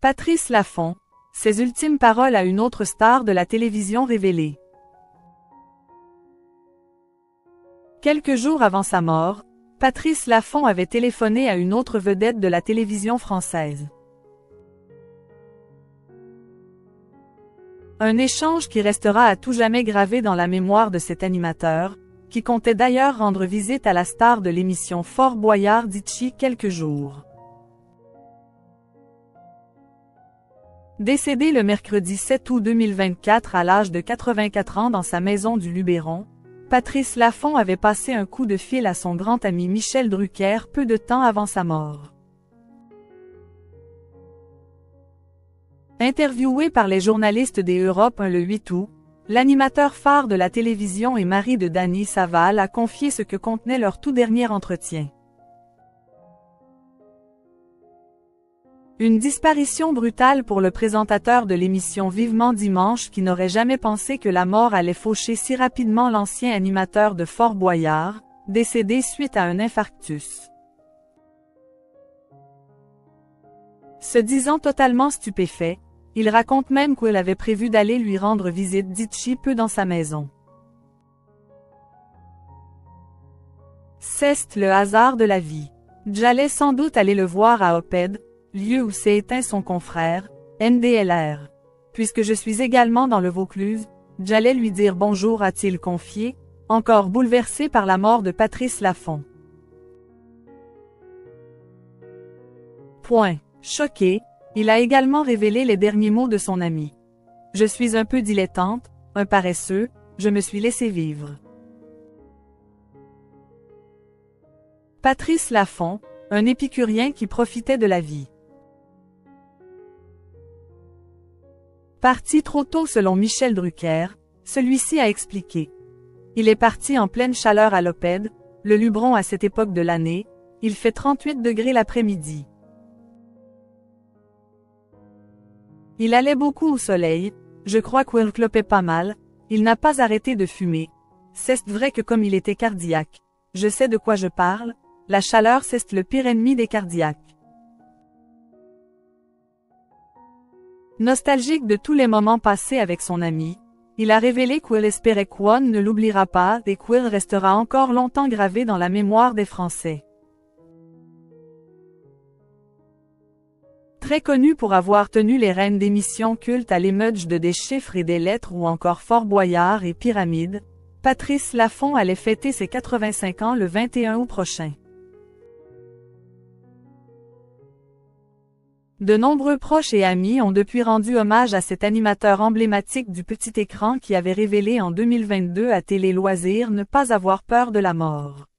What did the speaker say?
Patrice Laffont, ses ultimes paroles à une autre star de la télévision révélée. Quelques jours avant sa mort, Patrice Laffont avait téléphoné à une autre vedette de la télévision française. Un échange qui restera à tout jamais gravé dans la mémoire de cet animateur, qui comptait d'ailleurs rendre visite à la star de l'émission Fort Boyard d'ici quelques jours. Décédé le mercredi 7 août 2024 à l'âge de 84 ans dans sa maison du Luberon, Patrice Laffont avait passé un coup de fil à son grand ami Michel Drucker peu de temps avant sa mort. Interviewé par les journalistes des Europe 1 le 8 août, l'animateur phare de la télévision et mari de Dany Saval a confié ce que contenait leur tout dernier entretien. Une disparition brutale pour le présentateur de l'émission Vivement Dimanche qui n'aurait jamais pensé que la mort allait faucher si rapidement l'ancien animateur de Fort Boyard, décédé suite à un infarctus. Se disant totalement stupéfait, il raconte même qu'il avait prévu d'aller lui rendre visite d'ici peu dans sa maison. C'est le hasard de la vie. J'allais sans doute aller le voir à Oped, lieu où s'est éteint son confrère, NDLR. Puisque je suis également dans le Vaucluse, j'allais lui dire bonjour, a-t-il confié, encore bouleversé par la mort de Patrice Laffont. Choqué, il a également révélé les derniers mots de son ami. Je suis un peu dilettante, un paresseux, je me suis laissé vivre. Patrice Laffont, un épicurien qui profitait de la vie. Parti trop tôt selon Michel Drucker, celui-ci a expliqué. Il est parti en pleine chaleur à l'Oped, le Luberon à cette époque de l'année, il fait 38 degrés l'après-midi. Il allait beaucoup au soleil, je crois qu'il clopait pas mal, il n'a pas arrêté de fumer. C'est vrai que comme il était cardiaque, je sais de quoi je parle, la chaleur c'est le pire ennemi des cardiaques. Nostalgique de tous les moments passés avec son ami, il a révélé qu'il espérait qu'on ne l'oubliera pas et qu'il restera encore longtemps gravé dans la mémoire des Français. Très connu pour avoir tenu les rênes d'émissions cultes à l'émerge de Des chiffres et des lettres ou encore Fort Boyard et Pyramide, Patrice Laffont allait fêter ses 85 ans le 21 août prochain. De nombreux proches et amis ont depuis rendu hommage à cet animateur emblématique du petit écran qui avait révélé en 2022 à Télé Loisirs ne pas avoir peur de la mort.